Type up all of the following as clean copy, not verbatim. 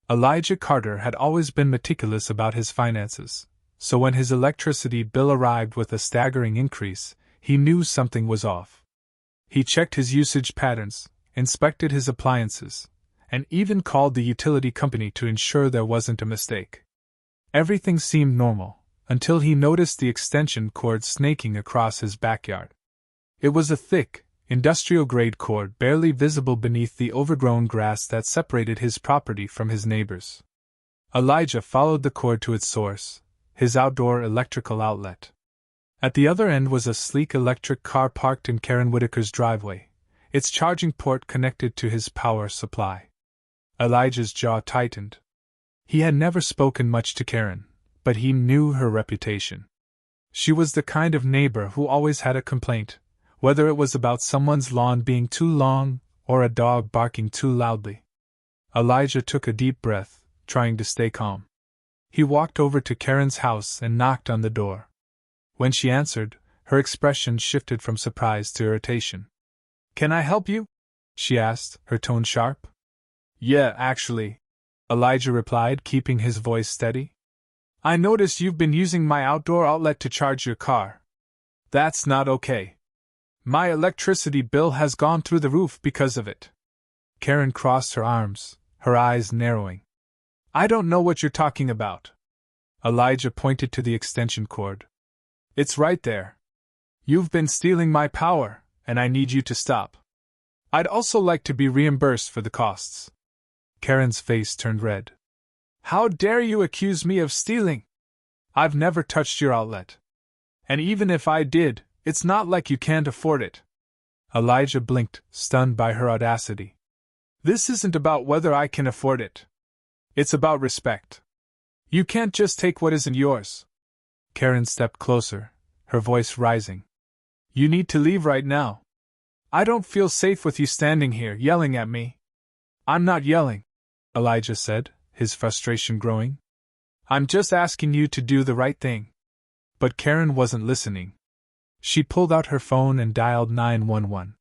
Elijah Carter had always been meticulous about his finances, so when his electricity bill arrived with a staggering increase, he knew something was off. He checked his usage patterns, inspected his appliances, and even called the utility company to ensure there wasn't a mistake. Everything seemed normal, until he noticed the extension cord snaking across his backyard. It was a thick, industrial-grade cord barely visible beneath the overgrown grass that separated his property from his neighbor's. Elijah followed the cord to its source, his outdoor electrical outlet. At the other end was a sleek electric car parked in Karen Whitaker's driveway, its charging port connected to his power supply. Elijah's jaw tightened. He had never spoken much to Karen, but he knew her reputation. She was the kind of neighbor who always had a complaint, whether it was about someone's lawn being too long or a dog barking too loudly. Elijah took a deep breath, trying to stay calm. He walked over to Karen's house and knocked on the door. When she answered, her expression shifted from surprise to irritation. "Can I help you?" she asked, her tone sharp. "Yeah, actually," Elijah replied, keeping his voice steady. "I noticed you've been using my outdoor outlet to charge your car. That's not okay. My electricity bill has gone through the roof because of it." Karen crossed her arms, her eyes narrowing. "I don't know what you're talking about." Elijah pointed to the extension cord. "It's right there. You've been stealing my power, and I need you to stop. I'd also like to be reimbursed for the costs." Karen's face turned red. "How dare you accuse me of stealing? I've never touched your outlet. And even if I did, it's not like you can't afford it." Elijah blinked, stunned by her audacity. "This isn't about whether I can afford it. It's about respect. You can't just take what isn't yours." Karen stepped closer, her voice rising. "You need to leave right now. I don't feel safe with you standing here yelling at me." "I'm not yelling," Elijah said, his frustration growing. "I'm just asking you to do the right thing." But Karen wasn't listening. She pulled out her phone and dialed 911.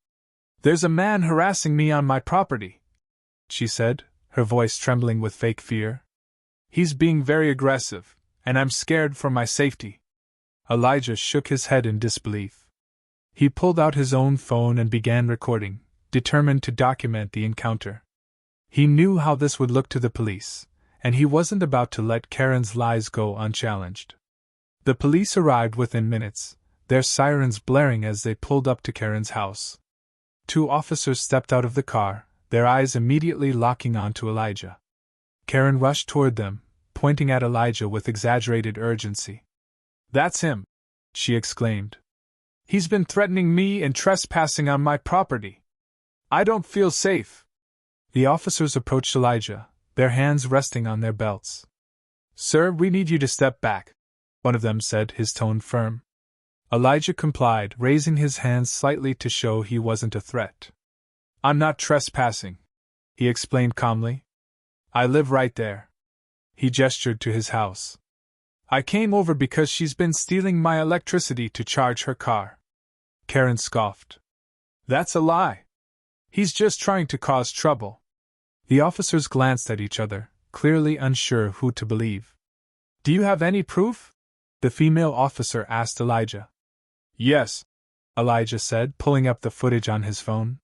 "There's a man harassing me on my property," she said, her voice trembling with fake fear. "He's being very aggressive, and I'm scared for my safety." Elijah shook his head in disbelief. He pulled out his own phone and began recording, determined to document the encounter. He knew how this would look to the police, and he wasn't about to let Karen's lies go unchallenged. The police arrived within minutes, their sirens blaring as they pulled up to Karen's house. 2 officers stepped out of the car, their eyes immediately locking onto Elijah. Karen rushed toward them, pointing at Elijah with exaggerated urgency. "That's him," she exclaimed. "He's been threatening me and trespassing on my property. I don't feel safe." The officers approached Elijah, their hands resting on their belts. "Sir, we need you to step back," one of them said, his tone firm. Elijah complied, raising his hands slightly to show he wasn't a threat. "I'm not trespassing," he explained calmly. "I live right there." He gestured to his house. "I came over because she's been stealing my electricity to charge her car." Karen scoffed. "That's a lie. He's just trying to cause trouble." The officers glanced at each other, clearly unsure who to believe. "Do you have any proof?" the female officer asked Elijah. "Yes," Elijah said, pulling up the footage on his phone.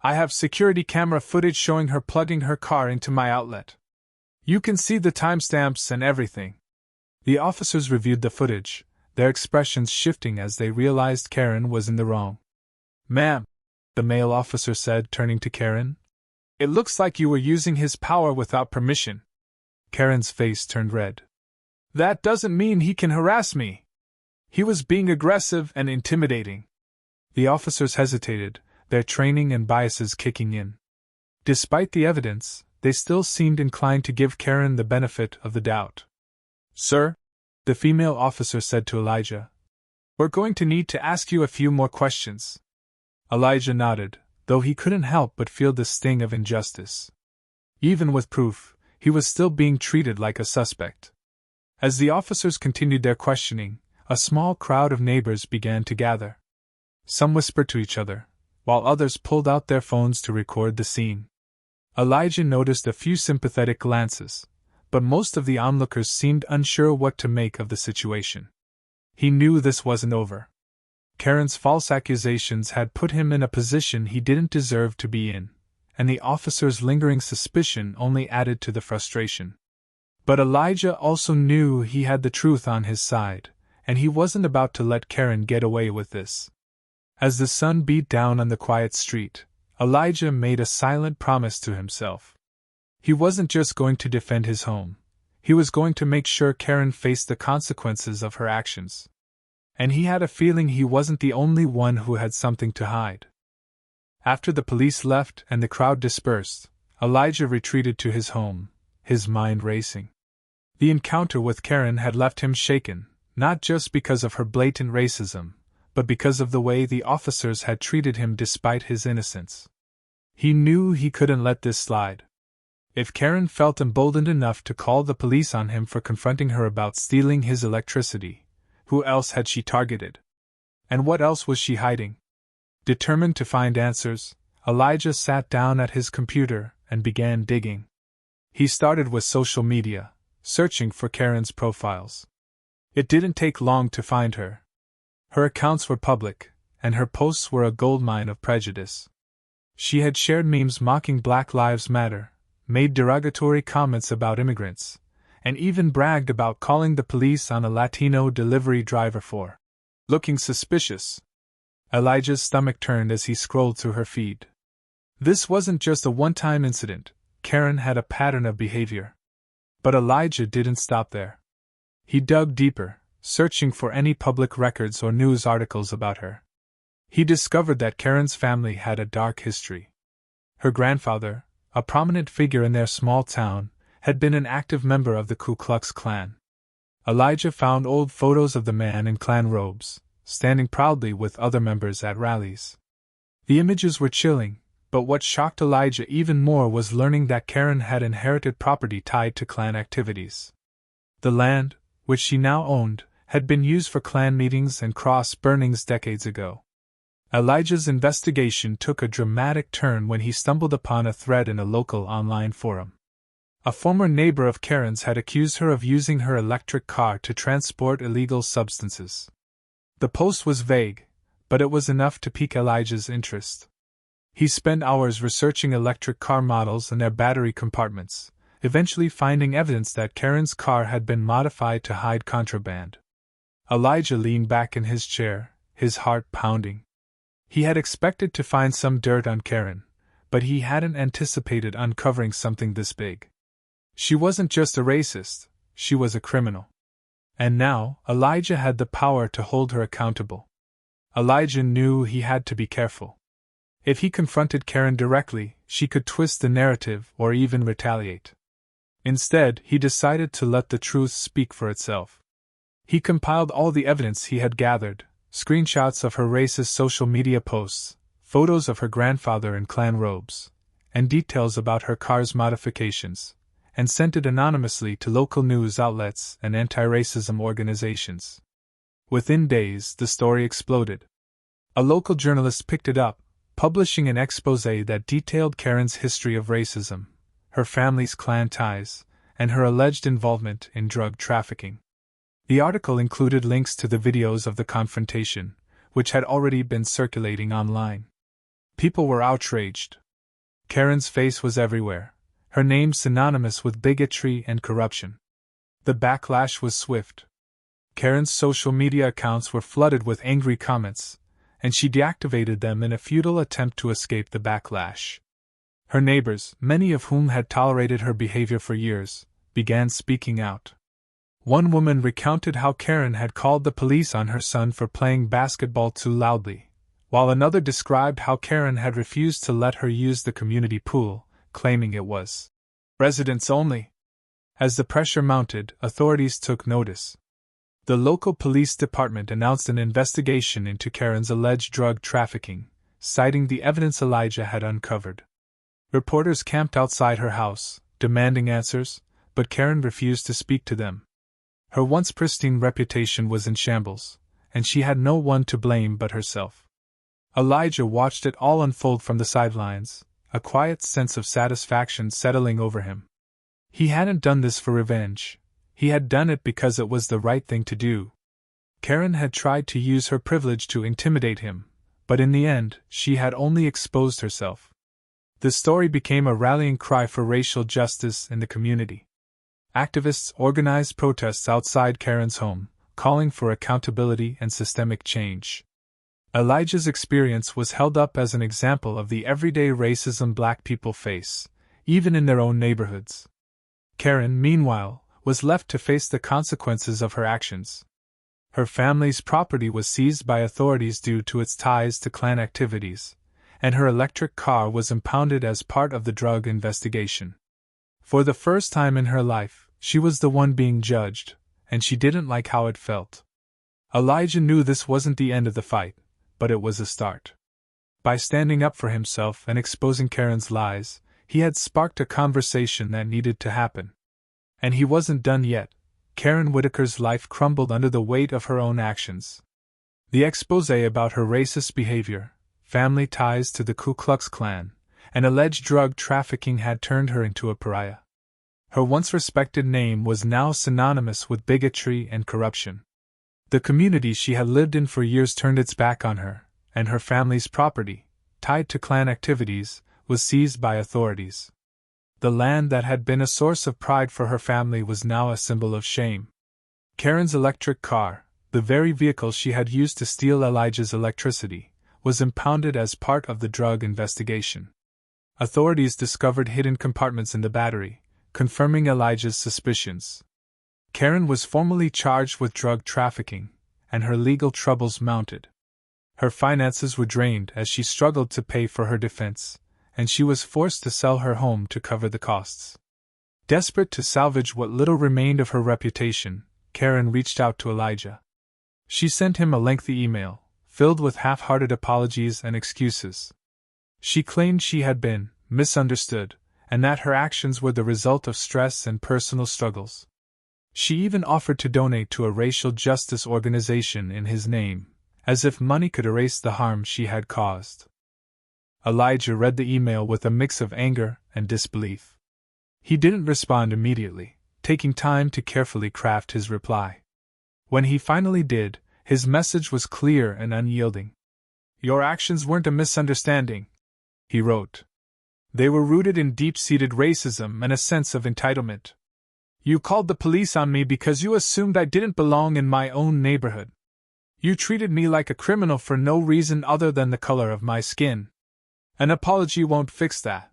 "I have security camera footage showing her plugging her car into my outlet. You can see the timestamps and everything." The officers reviewed the footage, their expressions shifting as they realized Karen was in the wrong. "Ma'am," the male officer said, turning to Karen, "it looks like you were using his power without permission." Karen's face turned red. "That doesn't mean he can harass me. He was being aggressive and intimidating." The officers hesitated, their training and biases kicking in. Despite the evidence, they still seemed inclined to give Karen the benefit of the doubt. "Sir," the female officer said to Elijah, "we're going to need to ask you a few more questions." Elijah nodded, though he couldn't help but feel the sting of injustice. Even with proof, he was still being treated like a suspect. As the officers continued their questioning, a small crowd of neighbors began to gather. Some whispered to each other, while others pulled out their phones to record the scene. Elijah noticed a few sympathetic glances, but most of the onlookers seemed unsure what to make of the situation. He knew this wasn't over. Karen's false accusations had put him in a position he didn't deserve to be in, and the officer's lingering suspicion only added to the frustration. But Elijah also knew he had the truth on his side, and he wasn't about to let Karen get away with this. As the sun beat down on the quiet street, Elijah made a silent promise to himself. He wasn't just going to defend his home, he was going to make sure Karen faced the consequences of her actions. And he had a feeling he wasn't the only one who had something to hide. After the police left and the crowd dispersed, Elijah retreated to his home, his mind racing. The encounter with Karen had left him shaken, not just because of her blatant racism, but because of the way the officers had treated him despite his innocence. He knew he couldn't let this slide. If Karen felt emboldened enough to call the police on him for confronting her about stealing his electricity, who else had she targeted? And what else was she hiding? Determined to find answers, Elijah sat down at his computer and began digging. He started with social media, searching for Karen's profiles. It didn't take long to find her. Her accounts were public, and her posts were a goldmine of prejudice. She had shared memes mocking Black Lives Matter, made derogatory comments about immigrants, and even bragged about calling the police on a Latino delivery driver for looking suspicious. Elijah's stomach turned as he scrolled through her feed. This wasn't just a one-time incident, Karen had a pattern of behavior. But Elijah didn't stop there. He dug deeper, searching for any public records or news articles about her. He discovered that Karen's family had a dark history. Her grandfather, a prominent figure in their small town, had been an active member of the Ku Klux Klan. Elijah found old photos of the man in Klan robes, standing proudly with other members at rallies. The images were chilling, but what shocked Elijah even more was learning that Karen had inherited property tied to Klan activities. The land, which she now owned, had been used for Klan meetings and cross burnings decades ago. Elijah's investigation took a dramatic turn when he stumbled upon a thread in a local online forum. A former neighbor of Karen's had accused her of using her electric car to transport illegal substances. The post was vague, but it was enough to pique Elijah's interest. He spent hours researching electric car models and their battery compartments, eventually finding evidence that Karen's car had been modified to hide contraband. Elijah leaned back in his chair, his heart pounding. He had expected to find some dirt on Karen, but he hadn't anticipated uncovering something this big. She wasn't just a racist, she was a criminal. And now, Elijah had the power to hold her accountable. Elijah knew he had to be careful. If he confronted Karen directly, she could twist the narrative or even retaliate. Instead, he decided to let the truth speak for itself. He compiled all the evidence he had gathered, screenshots of her racist social media posts, photos of her grandfather in Klan robes, and details about her car's modifications, and sent it anonymously to local news outlets and anti-racism organizations. Within days, the story exploded. A local journalist picked it up, publishing an exposé that detailed Karen's history of racism, her family's Klan ties, and her alleged involvement in drug trafficking. The article included links to the videos of the confrontation, which had already been circulating online. People were outraged. Karen's face was everywhere, her name synonymous with bigotry and corruption. The backlash was swift. Karen's social media accounts were flooded with angry comments, and she deactivated them in a futile attempt to escape the backlash. Her neighbors, many of whom had tolerated her behavior for years, began speaking out. One woman recounted how Karen had called the police on her son for playing basketball too loudly, while another described how Karen had refused to let her use the community pool, claiming it was residents only. As the pressure mounted, authorities took notice. The local police department announced an investigation into Karen's alleged drug trafficking, citing the evidence Elijah had uncovered. Reporters camped outside her house, demanding answers, but Karen refused to speak to them. Her once pristine reputation was in shambles, and she had no one to blame but herself. Elijah watched it all unfold from the sidelines, a quiet sense of satisfaction settling over him. He hadn't done this for revenge. He had done it because it was the right thing to do. Karen had tried to use her privilege to intimidate him, but in the end, she had only exposed herself. The story became a rallying cry for racial justice in the community. Activists organized protests outside Karen's home, calling for accountability and systemic change. Elijah's experience was held up as an example of the everyday racism Black people face, even in their own neighborhoods. Karen, meanwhile, was left to face the consequences of her actions. Her family's property was seized by authorities due to its ties to Klan activities, and her electric car was impounded as part of the drug investigation. For the first time in her life, she was the one being judged, and she didn't like how it felt. Elijah knew this wasn't the end of the fight, but it was a start. By standing up for himself and exposing Karen's lies, he had sparked a conversation that needed to happen. And he wasn't done yet. Karen Whitaker's life crumbled under the weight of her own actions. The exposé about her racist behavior, family ties to the Ku Klux Klan, and alleged drug trafficking had turned her into a pariah. Her once respected name was now synonymous with bigotry and corruption. The community she had lived in for years turned its back on her, and her family's property, tied to Klan activities, was seized by authorities. The land that had been a source of pride for her family was now a symbol of shame. Karen's electric car, the very vehicle she had used to steal Elijah's electricity, was impounded as part of the drug investigation. Authorities discovered hidden compartments in the battery, confirming Elijah's suspicions. Karen was formally charged with drug trafficking, and her legal troubles mounted. Her finances were drained as she struggled to pay for her defense, and she was forced to sell her home to cover the costs. Desperate to salvage what little remained of her reputation, Karen reached out to Elijah. She sent him a lengthy email, filled with half-hearted apologies and excuses. She claimed she had been misunderstood, and that her actions were the result of stress and personal struggles. She even offered to donate to a racial justice organization in his name, as if money could erase the harm she had caused. Elijah read the email with a mix of anger and disbelief. He didn't respond immediately, taking time to carefully craft his reply. When he finally did, his message was clear and unyielding. "Your actions weren't a misunderstanding," he wrote. "They were rooted in deep-seated racism and a sense of entitlement. You called the police on me because you assumed I didn't belong in my own neighborhood. You treated me like a criminal for no reason other than the color of my skin. An apology won't fix that.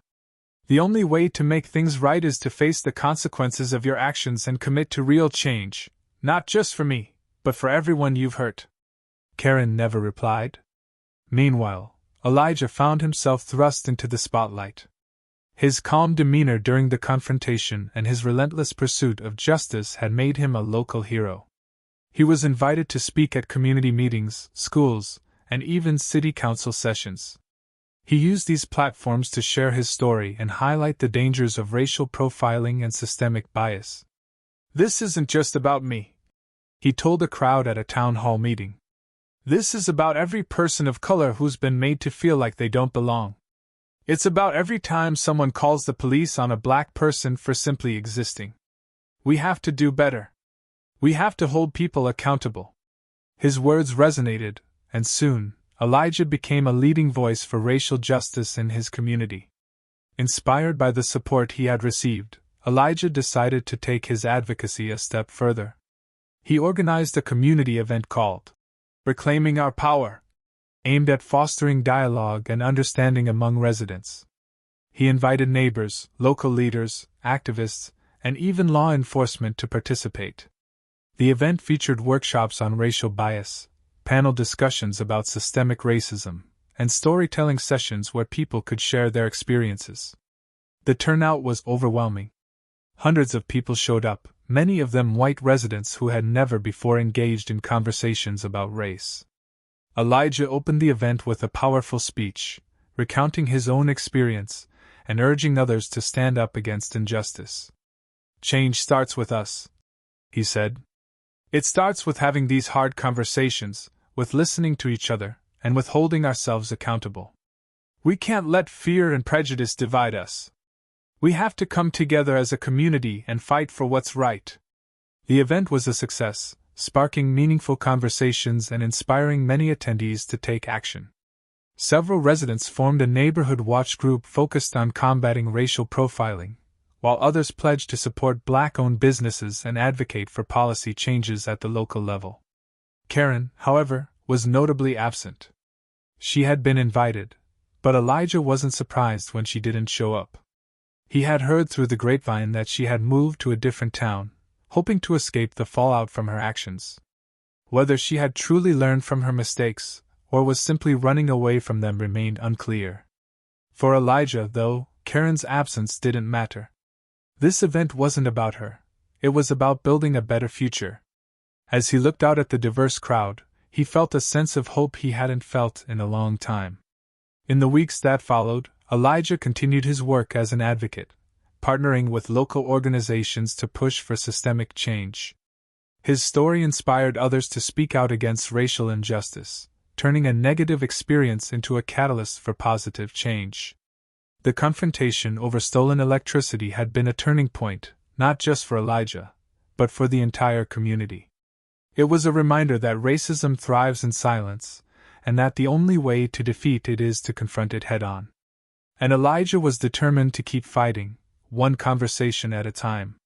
The only way to make things right is to face the consequences of your actions and commit to real change, not just for me, but for everyone you've hurt." Karen never replied. Meanwhile, Elijah found himself thrust into the spotlight. His calm demeanor during the confrontation and his relentless pursuit of justice had made him a local hero. He was invited to speak at community meetings, schools, and even city council sessions. He used these platforms to share his story and highlight the dangers of racial profiling and systemic bias. "This isn't just about me," he told a crowd at a town hall meeting. "This is about every person of color who's been made to feel like they don't belong. It's about every time someone calls the police on a Black person for simply existing. We have to do better. We have to hold people accountable." His words resonated, and soon, Elijah became a leading voice for racial justice in his community. Inspired by the support he had received, Elijah decided to take his advocacy a step further. He organized a community event called Reclaiming Our Power, aimed at fostering dialogue and understanding among residents. He invited neighbors, local leaders, activists, and even law enforcement to participate. The event featured workshops on racial bias, panel discussions about systemic racism, and storytelling sessions where people could share their experiences. The turnout was overwhelming. Hundreds of people showed up, many of them white residents who had never before engaged in conversations about race. Elijah opened the event with a powerful speech, recounting his own experience and urging others to stand up against injustice. "Change starts with us," he said. "It starts with having these hard conversations, with listening to each other, and with holding ourselves accountable. We can't let fear and prejudice divide us. We have to come together as a community and fight for what's right. The event was a success, sparking meaningful conversations and inspiring many attendees to take action. Several residents formed a neighborhood watch group focused on combating racial profiling, while others pledged to support Black-owned businesses and advocate for policy changes at the local level. Karen, however, was notably absent. She had been invited, but Elijah wasn't surprised when she didn't show up. He had heard through the grapevine that she had moved to a different town, hoping to escape the fallout from her actions. Whether she had truly learned from her mistakes, or was simply running away from them remained unclear. For Elijah, though, Karen's absence didn't matter. This event wasn't about her. It was about building a better future. As he looked out at the diverse crowd, he felt a sense of hope he hadn't felt in a long time. In the weeks that followed, Elijah continued his work as an advocate, partnering with local organizations to push for systemic change. His story inspired others to speak out against racial injustice, turning a negative experience into a catalyst for positive change. The confrontation over stolen electricity had been a turning point, not just for Elijah, but for the entire community. It was a reminder that racism thrives in silence, and that the only way to defeat it is to confront it head-on. And Elijah was determined to keep fighting, one conversation at a time.